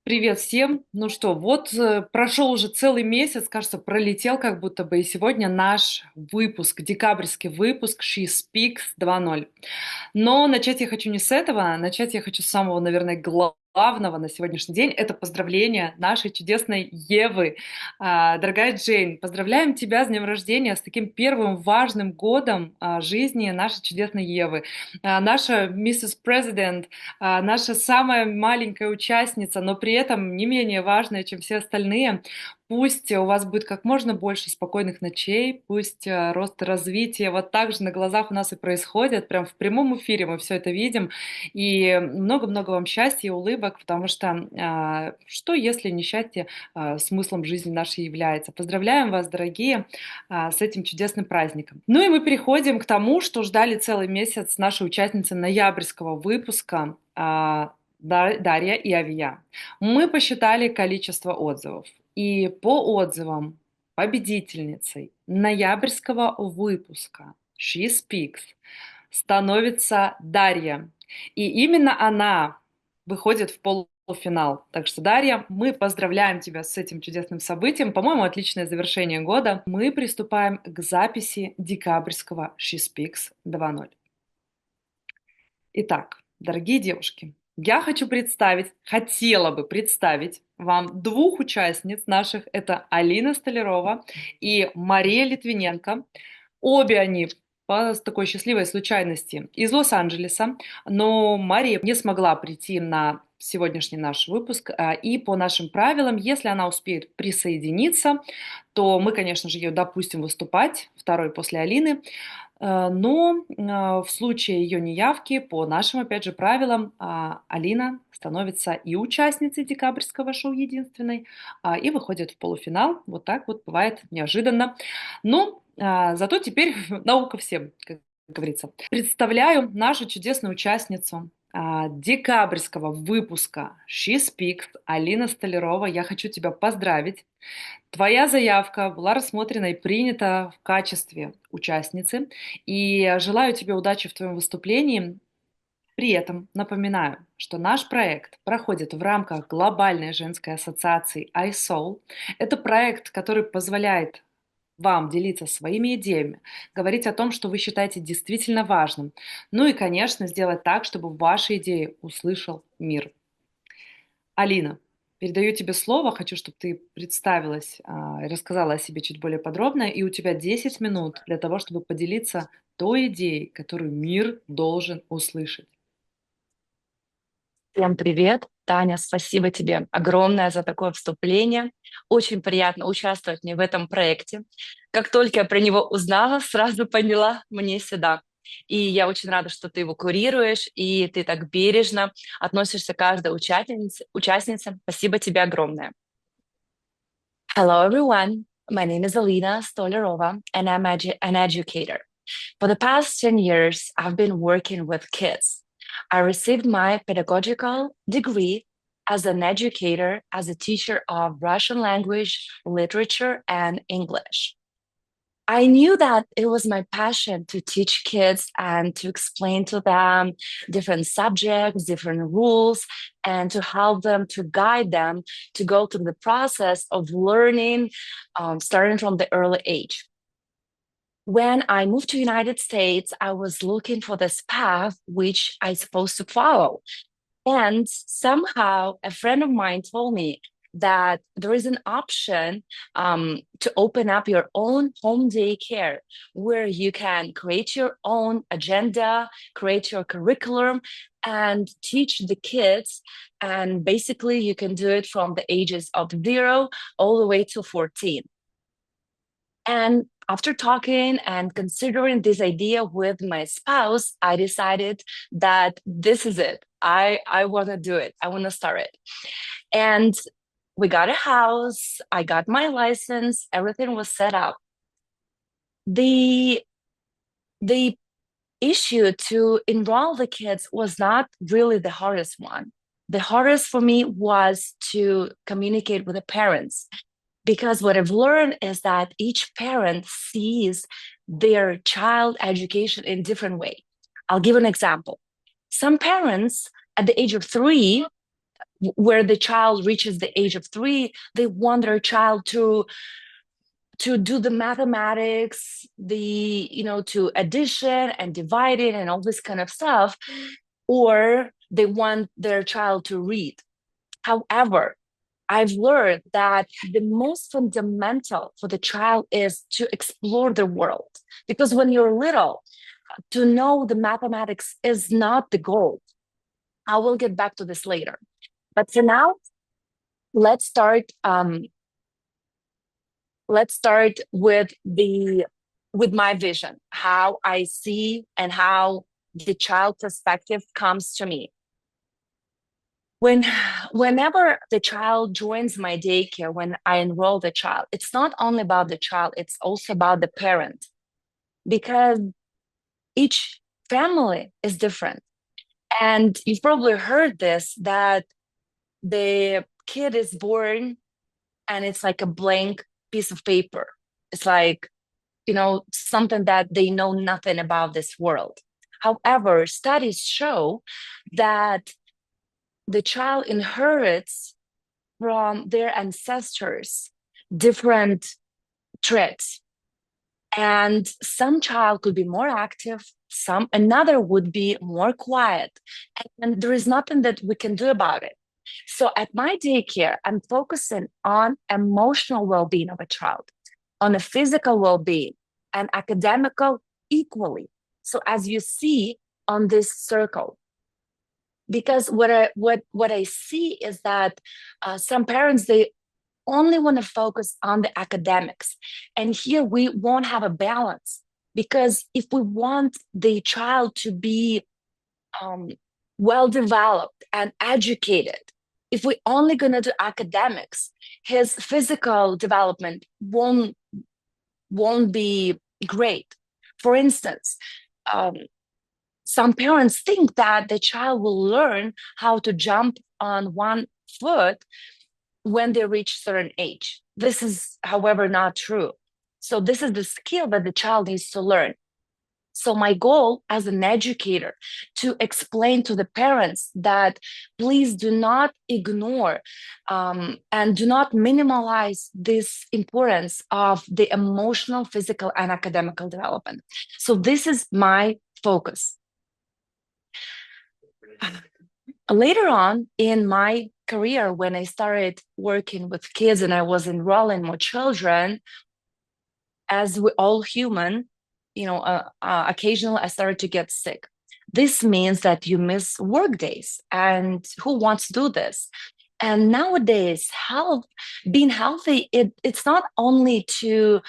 Привет всем! Ну что, вот прошел уже целый месяц, кажется, пролетел как будто бы, и сегодня наш выпуск, декабрьский выпуск She Speaks 2.0. Но начать я хочу не с этого, начать я хочу с самого, наверное, главного на сегодняшний день. Это поздравление нашей чудесной Евы. Дорогая Джейн, поздравляем тебя с днем рождения, с таким первым важным годом жизни нашей чудесной Евы. Наша миссис Президент, наша самая маленькая участница, но при этом не менее важная, чем все остальные. Пусть у вас будет как можно больше спокойных ночей, пусть рост и развитие вот так же на глазах у нас и происходит, прям в прямом эфире мы все это видим. И много-много вам счастья и улыбок, потому что что, если не счастье смыслом жизни нашей является? Поздравляем вас, дорогие, с этим чудесным праздником. Ну и мы переходим к тому, что ждали целый месяц наши участницы ноябрьского выпуска Дарья и Авия. Мы посчитали количество отзывов. И по отзывам победительницей ноябрьского выпуска She Speaks становится Дарья. И именно она выходит в полуфинал. Так что, Дарья, мы поздравляем тебя с этим чудесным событием. По-моему, отличное завершение года. Мы приступаем к записи декабрьского She Speaks 2.0. Итак, дорогие девушки, я хотела бы представить вам двух участниц наших. Это Алина Столярова и Мария Литвиненко. Обе они по такой счастливой случайности из Лос-Анджелеса, но Мария не смогла прийти на сегодняшний наш выпуск, и по нашим правилам, если она успеет присоединиться, то мы, конечно же, ее допустим выступать, второй после Алины. Но в случае ее неявки, по нашим, опять же, правилам, Алина становится и участницей декабрьского шоу единственной, и выходит в полуфинал. Вот так вот бывает неожиданно. Но зато теперь наука всем, как говорится. Представляю нашу чудесную участницу декабрьского выпуска She Speaks, Алина Столярова. Я хочу тебя поздравить. Твоя заявка была рассмотрена и принята в качестве участницы, и желаю тебе удачи в твоем выступлении. При этом напоминаю, что наш проект проходит в рамках глобальной женской ассоциации ISOUL. Это проект, который позволяет вам делиться своими идеями, говорить о том, что вы считаете действительно важным, ну и, конечно, сделать так, чтобы ваши идеи услышал мир. Алина, передаю тебе слово. Хочу, чтобы ты представилась и рассказала о себе чуть более подробно. И у тебя 10 минут для того, чтобы поделиться той идеей, которую мир должен услышать. Всем привет, Таня, спасибо тебе огромное за такое вступление. Очень приятно участвовать мне в этом проекте. Как только я про него узнала, сразу поняла, мне сюда. И я очень рада, что ты его курируешь, и ты так бережно относишься к каждой участнице. Спасибо тебе огромное. Hello, everyone. My name is Alina Stolarova, and I'm an educator. For the past 10 years, I've been working with kids. I received my pedagogical degree as an educator, as a teacher of Russian language, literature, and English. I knew that it was my passion to teach kids and to explain to them different subjects, different rules, and to help them, to guide them to go through the process of learning, starting from the early age. When I moved to United States, I was looking for this path which I supposed to follow. And somehow a friend of mine told me that there is an option to open up your own home daycare where you can create your own agenda, create your curriculum, and teach the kids. And basically, you can do it from the ages of 0 all the way to 14. And after talking and considering this idea with my spouse, I decided that this is it. I want to do it. I want to start it. And we got a house. I got my license. Everything was set up. The issue to enroll the kids was not really the hardest one. The hardest for me was to communicate with the parents, because what I've learned is that each parent sees their child education in different way. I'll give an example. Some parents at the age of 3, where the child reaches the age of 3, they want their child to do the mathematics, to addition and dividing and all this kind of stuff, or they want their child to read. However, I've learned that the most fundamental for the child is to explore the world. Because when you're little, to know the mathematics is not the goal. I will get back to this later. But for now, let's start with my vision, how I see and how the child perspective comes to me. Whenever the child joins my daycare, when I enroll the child, it's not only about the child, it's also about the parent, because each family is different. And you've probably heard this, that the kid is born and it's like a blank piece of paper. It's like, something that they know nothing about this world. However, studies show that the child inherits from their ancestors different traits. And some child could be more active, another would be more quiet. And there is nothing that we can do about it. So at my daycare, I'm focusing on emotional well-being of a child, on a physical well-being, and academical equally. So as you see on this circle, because what I see is that some parents, they only want to focus on the academics, and here we won't have a balance, because if we want the child to be well developed and educated, if we're only going to do academics, his physical development won't be great. For instance, some parents think that the child will learn how to jump on one foot when they reach certain age. This is, however, not true. So this is the skill that the child needs to learn. So my goal as an educator, to explain to the parents that please do not ignore and do not minimize this importance of the emotional, physical, and academical development. So this is my focus. Later on in my career, when I started working with kids and I was enrolling more children, as we all human, occasionally I started to get sick. This means that you miss work days, and who wants to do this? And nowadays, being healthy, it's not only to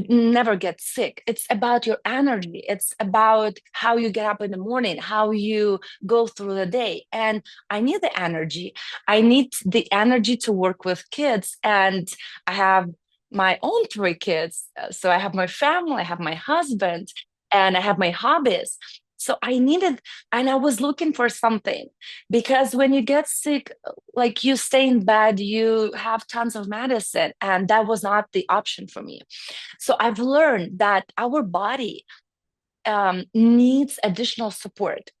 never get sick. It's about your energy. It's about how you get up in the morning, how you go through the day. And I need the energy. I need the energy to work with kids. And I have my own 3 kids. So I have my family, I have my husband, and I have my hobbies. So I needed, and I was looking for something, because when you get sick, like you stay in bed, you have tons of medicine, and that was not the option for me. So I've learned that our body needs additional support.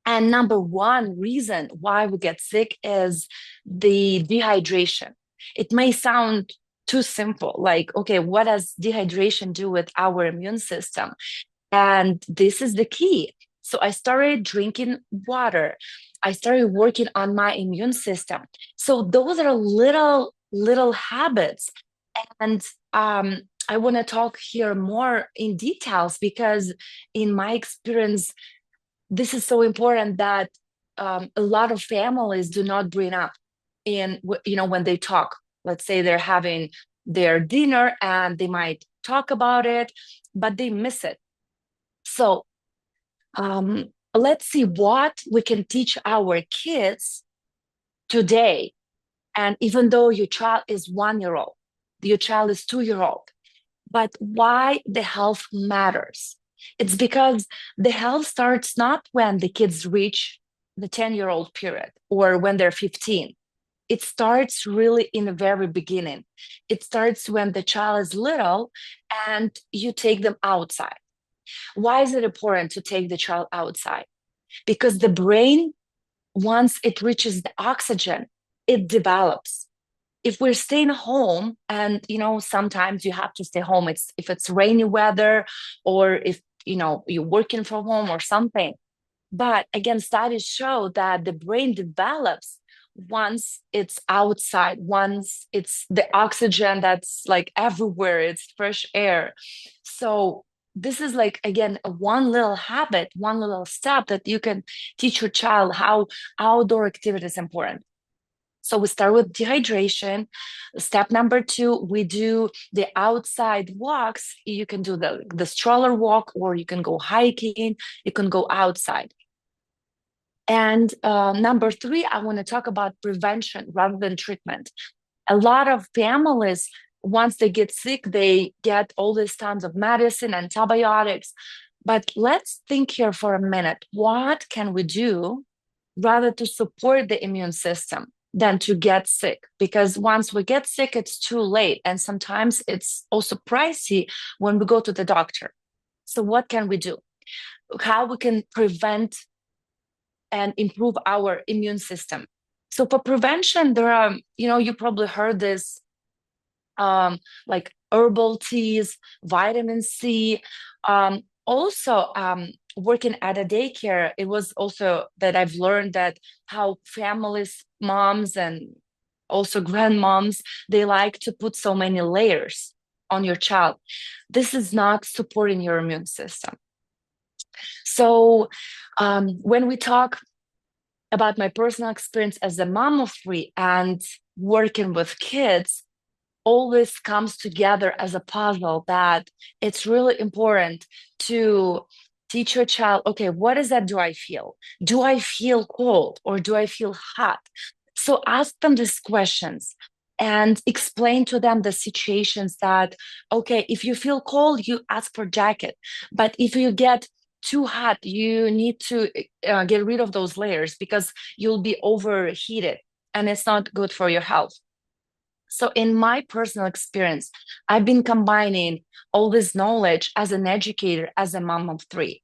And number one reason why we get sick is the dehydration. It may sound too simple, like, okay, what does dehydration do with our immune system? And this is the key. So I started drinking water. I started working on my immune system. So those are little habits. And I want to talk here more in details, because in my experience, this is so important that a lot of families do not bring up when they talk. Let's say they're having their dinner and they might talk about it, but they miss it. So let's see what we can teach our kids today. And even though your child is 1-year-old, your child is 2-year-old, but why the health matters? It's because the health starts not when the kids reach the 10-year-old period or when they're 15. It starts really in the very beginning. It starts when the child is little and you take them outside. Why is it important to take the child outside? Because the brain once it reaches the oxygen, it develops. If we're staying home, and sometimes you have to stay home, if it's rainy weather, or if you're working from home or something. But again, studies show that the brain develops once it's outside, once it's the oxygen that's like everywhere, it's fresh air. So this is like, again, one little habit, one little step that you can teach your child how outdoor activity is important. So we start with dehydration. Step number 2, we do the outside walks. You can do the stroller walk, or you can go hiking, you can go outside. And number 3, I want to talk about prevention rather than treatment. A lot of families, once they get sick, they get all these tons of medicine, antibiotics. But let's think here for a minute. What can we do rather to support the immune system than to get sick? Because once we get sick, it's too late. And sometimes it's also pricey when we go to the doctor. So what can we do? How we can prevent and improve our immune system? So for prevention, there are, you probably heard this, like herbal teas, vitamin C. Also, working at a daycare, it was also that I've learned that how families, moms, and also grandmoms, they like to put so many layers on your child. This is not supporting your immune system. So when we talk about my personal experience as a mom of 3 and working with kids, all this comes together as a puzzle, that it's really important to teach your child, okay, what is that? Do I feel? Do I feel cold or do I feel hot? So ask them these questions and explain to them the situations that, okay, if you feel cold, you ask for jacket. But if you get too hot, you need to get rid of those layers, because you'll be overheated and it's not good for your health. So in my personal experience, I've been combining all this knowledge as an educator, as a mom of 3.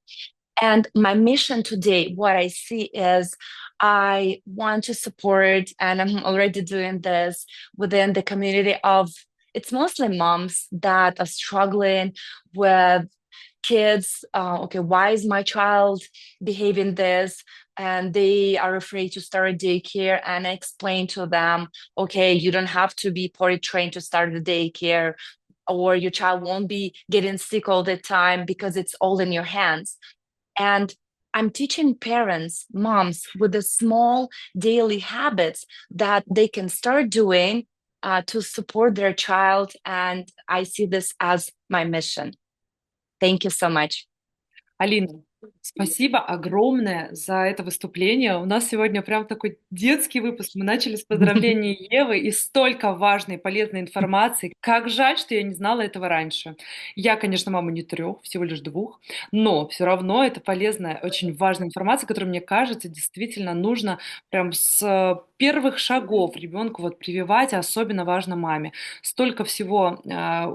And my mission today, what I see is, I want to support, and I'm already doing this within the community of, it's mostly moms that are struggling with kids. Okay, why is my child behaving this? And they are afraid to start a daycare. And I explain to them, okay, you don't have to be potty trained to start the daycare, or your child won't be getting sick all the time, because it's all in your hands. And I'm teaching parents, moms, with the small daily habits that they can start doing to support their child. And I see this as my mission. Thank you so much. Алина, спасибо огромное за это выступление. У нас сегодня прям такой детский выпуск. Мы начали с поздравления Евы и столько важной, полезной информации. Как жаль, что я не знала этого раньше. Я, конечно, мама не 3, всего лишь 2, но все равно это полезная, очень важная информация, которую, мне кажется, действительно нужно прям с первых шагов ребенку вот прививать, а особенно важно маме. Столько всего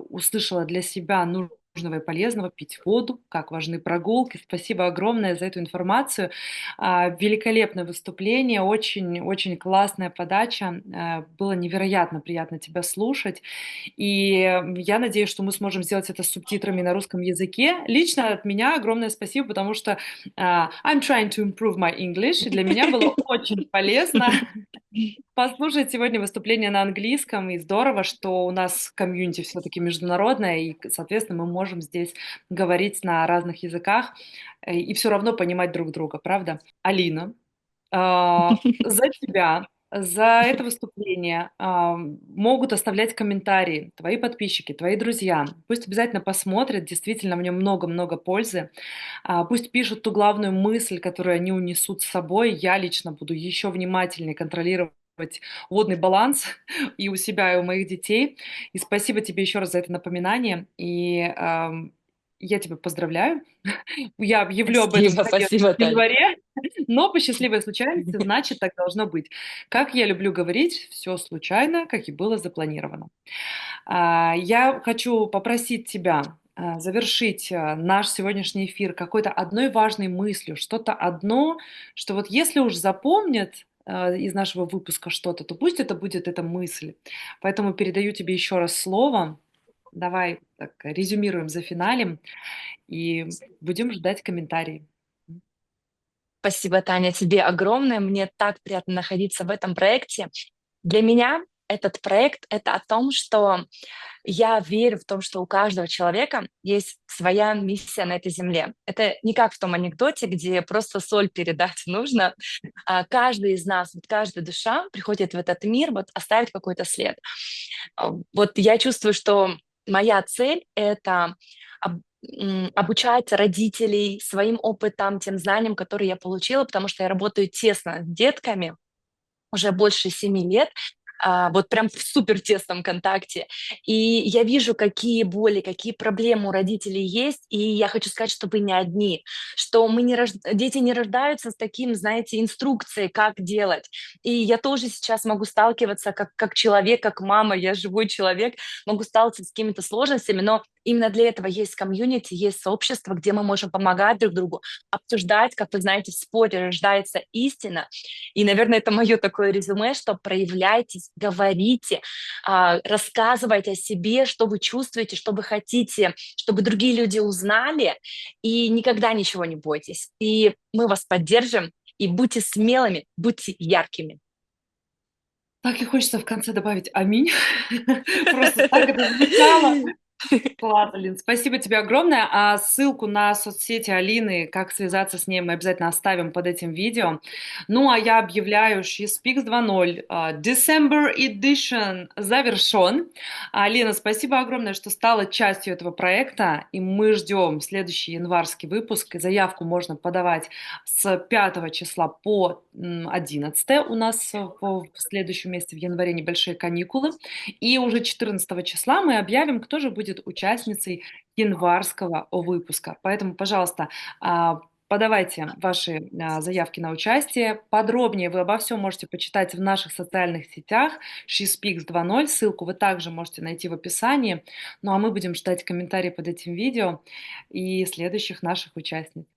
услышала для себя нужного и полезного: пить воду, как важны прогулки. Спасибо огромное за эту информацию. Великолепное выступление, очень классная подача. Было невероятно приятно тебя слушать. И я надеюсь, что мы сможем сделать это с субтитрами на русском языке. Лично от меня огромное спасибо, потому что I'm trying to improve my English, и для меня было очень полезно послушать сегодня выступление на английском, и здорово, что у нас комьюнити все-таки международное, и, соответственно, мы можем здесь говорить на разных языках и все равно понимать друг друга, правда? Алина, за тебя, за это выступление могут оставлять комментарии твои подписчики, твои друзья. Пусть обязательно посмотрят, действительно в нем много-много пользы. Пусть пишут ту главную мысль, которую они унесут с собой. Я лично буду еще внимательнее контролировать водный баланс и у себя, и у моих детей. И спасибо тебе еще раз за это напоминание. И я тебя поздравляю. Я объявлю об этом, Спасибо, конечно, спасибо, в Таня. январе, но по счастливой случайности, значит, так должно быть. Как я люблю говорить, все случайно, как и было запланировано. Я хочу попросить тебя завершить наш сегодняшний эфир какой-то одной важной мыслью, что-то одно, что вот если уж запомнят из нашего выпуска что-то, то пусть это будет эта мысль. Поэтому передаю тебе еще раз слово. Давай так резюмируем, зафиналим и будем ждать комментарии. Спасибо, Таня, тебе огромное. Мне так приятно находиться в этом проекте. Для меня этот проект — это о том, что я верю в том, что у каждого человека есть своя миссия на этой земле. Это не как в том анекдоте, где просто соль передать нужно. Каждый из нас, вот каждая душа приходит в этот мир вот оставить какой-то след. Вот я чувствую, что моя цель — это обучать родителей своим опытом, тем знаниям, которые я получила, потому что я работаю тесно с детками уже больше 7 лет, вот прям в супер тесном контакте. И я вижу, какие боли, какие проблемы у родителей есть, и я хочу сказать, что вы не одни, что дети не рождаются с таким, знаете, инструкцией, как делать. И я тоже сейчас могу сталкиваться как человек, как мама, я живой человек, могу сталкиваться с какими-то сложностями, но именно для этого есть комьюнити, есть сообщество, где мы можем помогать друг другу, обсуждать, как вы знаете, в споре рождается истина. И, наверное, это мое такое резюме, что проявляйтесь, говорите, рассказывайте о себе, что вы чувствуете, что вы хотите, чтобы другие люди узнали, и никогда ничего не бойтесь. И мы вас поддержим, и будьте смелыми, будьте яркими. Так и хочется в конце добавить аминь. Просто так это звучало. Класс, Алин, спасибо тебе огромное. А ссылку на соцсети Алины, как связаться с ней, мы обязательно оставим под этим видео. Ну, а я объявляю She Speaks 2.0 December Edition завершен. Алина, спасибо огромное, что стала частью этого проекта, и мы ждем следующий январский выпуск. Заявку можно подавать с 5 числа по 11. У нас в следующем месяце, в январе, небольшие каникулы. И уже 14 числа мы объявим, кто же будет участницей январского выпуска. Поэтому, пожалуйста, подавайте ваши заявки на участие. Подробнее вы обо всем можете почитать в наших социальных сетях She Speaks 2.0. Ссылку вы также можете найти в описании. Ну а мы будем ждать комментарии под этим видео и следующих наших участниц.